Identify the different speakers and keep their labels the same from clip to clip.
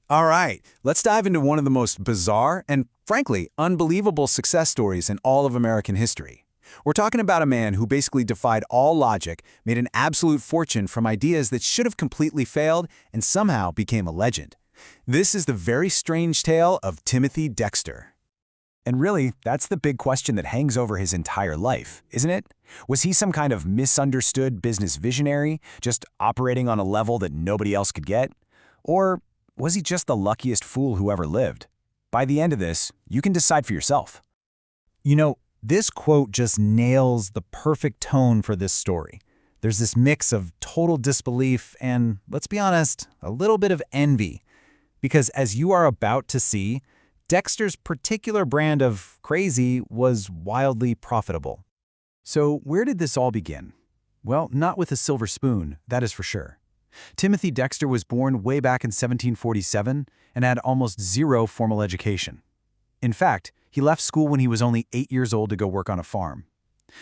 Speaker 1: All right, let's dive into one of the most bizarre and, frankly, unbelievable success stories in all of American history. We're talking about a man who basically defied all logic, made an absolute fortune from ideas that should have completely failed, and somehow became a legend. This is the very strange tale of Timothy Dexter. And really, that's the big question that hangs over his entire life, isn't it? Was he some kind of misunderstood business visionary, just operating on a level that nobody else could get? Or was he just the luckiest fool who ever lived? By the end of this, you can decide for yourself. This quote just nails the perfect tone for this story. There's this mix of total disbelief and, let's be honest, a little bit of envy. Because as you are about to see, Dexter's particular brand of crazy was wildly profitable. So where did this all begin? Well, not with a silver spoon, that is for sure. Timothy Dexter was born way back in 1747 and had almost zero formal education. In fact, he left school when he was only 8 years old to go work on a farm.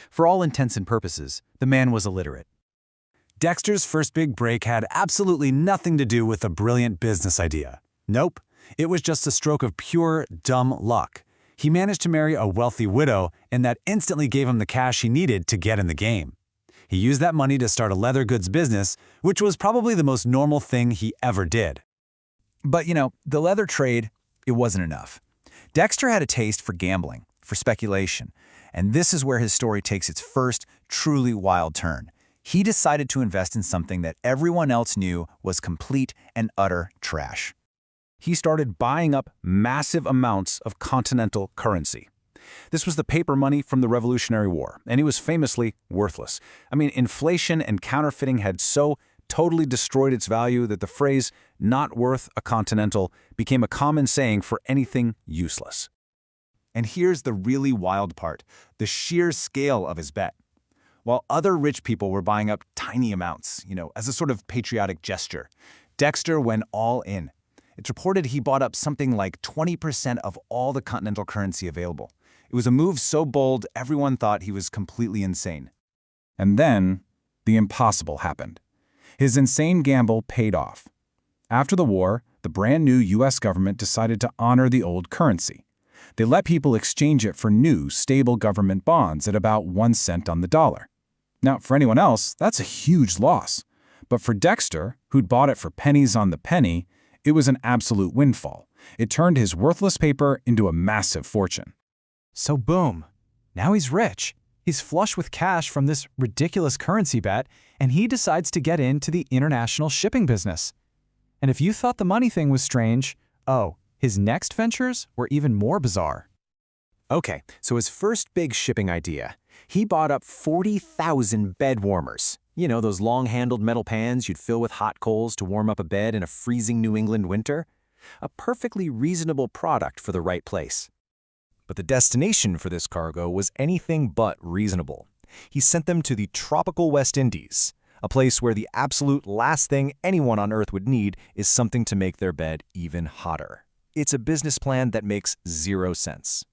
Speaker 1: For all intents and purposes, the man was illiterate. Dexter's first big break had absolutely nothing to do with a brilliant business idea. Nope, it was just a stroke of pure, dumb luck. He managed to marry a wealthy widow, and that instantly gave him the cash he needed to get in the game. He used that money to start a leather goods business, which was probably the most normal thing he ever did. But the leather trade, it wasn't enough. Dexter had a taste for gambling, for speculation, and this is where his story takes its first, truly wild turn. He decided to invest in something that everyone else knew was complete and utter trash. He started buying up massive amounts of continental currency. This was the paper money from the Revolutionary War, and it was famously worthless. Inflation and counterfeiting had so totally destroyed its value that the phrase, "not worth a continental," became a common saying for anything useless. And here's the really wild part, the sheer scale of his bet. While other rich people were buying up tiny amounts, as a sort of patriotic gesture, Dexter went all in. It's reported he bought up something like 20% of all the continental currency available. It was a move so bold, everyone thought he was completely insane. And then, the impossible happened. His insane gamble paid off. After the war, the brand new U.S. government decided to honor the old currency. They let people exchange it for new, stable government bonds at about 1 cent on the dollar. Now, for anyone else, that's a huge loss. But for Dexter, who'd bought it for pennies on the penny, it was an absolute windfall. It turned his worthless paper into a massive fortune. So boom, now he's rich. He's flush with cash from this ridiculous currency bet, and he decides to get into the international shipping business. And if you thought the money thing was strange, his next ventures were even more bizarre. Okay, so his first big shipping idea, he bought up 40,000 bed warmers. Those long-handled metal pans you'd fill with hot coals to warm up a bed in a freezing New England winter? A perfectly reasonable product for the right place. But the destination for this cargo was anything but reasonable. He sent them to the tropical West Indies, a place where the absolute last thing anyone on Earth would need is something to make their bed even hotter. It's a business plan that makes 0 sense.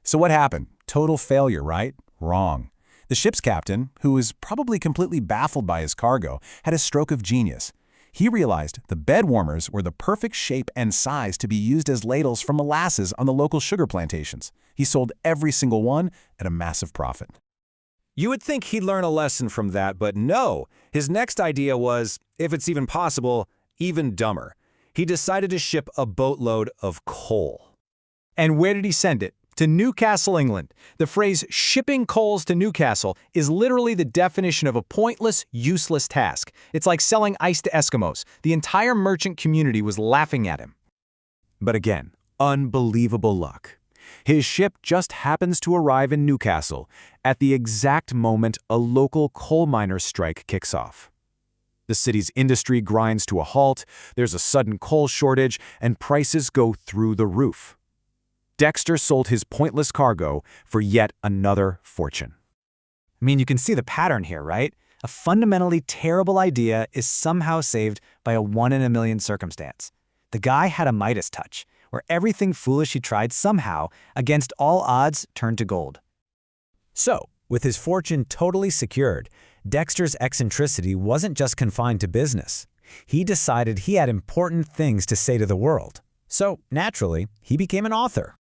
Speaker 1: So what happened? Total failure, right? Wrong. The ship's captain, who was probably completely baffled by his cargo, had a stroke of genius. He realized the bed warmers were the perfect shape and size to be used as ladles for molasses on the local sugar plantations. He sold every single one at a massive profit. You would think he'd learn a lesson from that, but no. His next idea was, if it's even possible, even dumber. He decided to ship a boatload of coal. And where did he send it? To Newcastle, England. The phrase shipping coals to Newcastle is literally the definition of a pointless, useless task. It's like selling ice to Eskimos. The entire merchant community was laughing at him. But again, unbelievable luck. His ship just happens to arrive in Newcastle at the exact moment a local coal miners' strike kicks off. The city's industry grinds to a halt, there's a sudden coal shortage, and prices go through the roof. Dexter sold his pointless cargo for yet another fortune. You can see the pattern here, right? A fundamentally terrible idea is somehow saved by a 1 in a million circumstance. The guy had a Midas touch, where everything foolish he tried somehow, against all odds, turned to gold. So, with his fortune totally secured, Dexter's eccentricity wasn't just confined to business. He decided he had important things to say to the world. So, naturally, he became an author.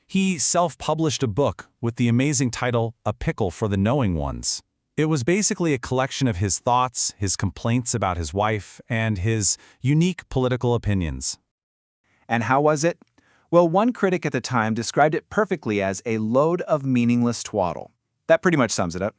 Speaker 1: He self-published a book with the amazing title, A Pickle for the Knowing Ones. It was basically a collection of his thoughts, his complaints about his wife, and his unique political opinions.
Speaker 2: And how was it? Well, one critic at the time described it perfectly as a load of meaningless twaddle. That pretty much sums it up.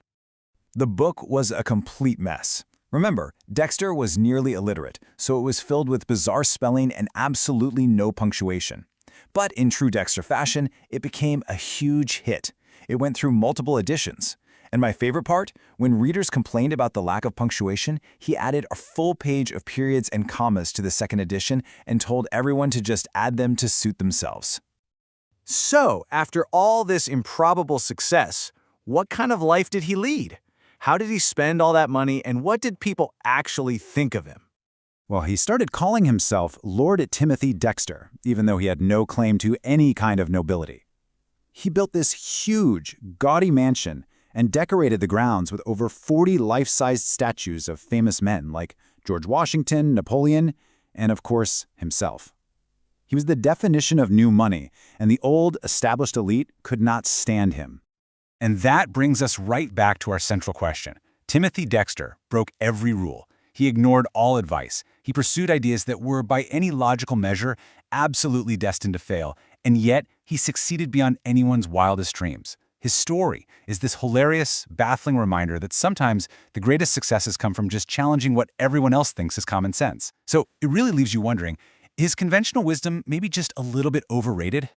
Speaker 1: The book was a complete mess. Remember, Dexter was nearly illiterate, so it was filled with bizarre spelling and absolutely no punctuation. But in true Dexter fashion, it became a huge hit. It went through multiple editions. And my favorite part, when readers complained about the lack of punctuation, he added a full page of periods and commas to the second edition and told everyone to just add them to suit themselves.
Speaker 2: So, after all this improbable success, what kind of life did he lead? How did he spend all that money, and what did people actually think of him?
Speaker 1: Well, he started calling himself Lord Timothy Dexter, even though he had no claim to any kind of nobility. He built this huge, gaudy mansion and decorated the grounds with over 40 life-sized statues of famous men like George Washington, Napoleon, and of course, himself. He was the definition of new money, and the old, established elite could not stand him. And that brings us right back to our central question. Timothy Dexter broke every rule. He ignored all advice. He pursued ideas that were, by any logical measure, absolutely destined to fail, and yet he succeeded beyond anyone's wildest dreams. His story is this hilarious, baffling reminder that sometimes the greatest successes come from just challenging what everyone else thinks is common sense. So it really leaves you wondering, is conventional wisdom maybe just a little bit overrated?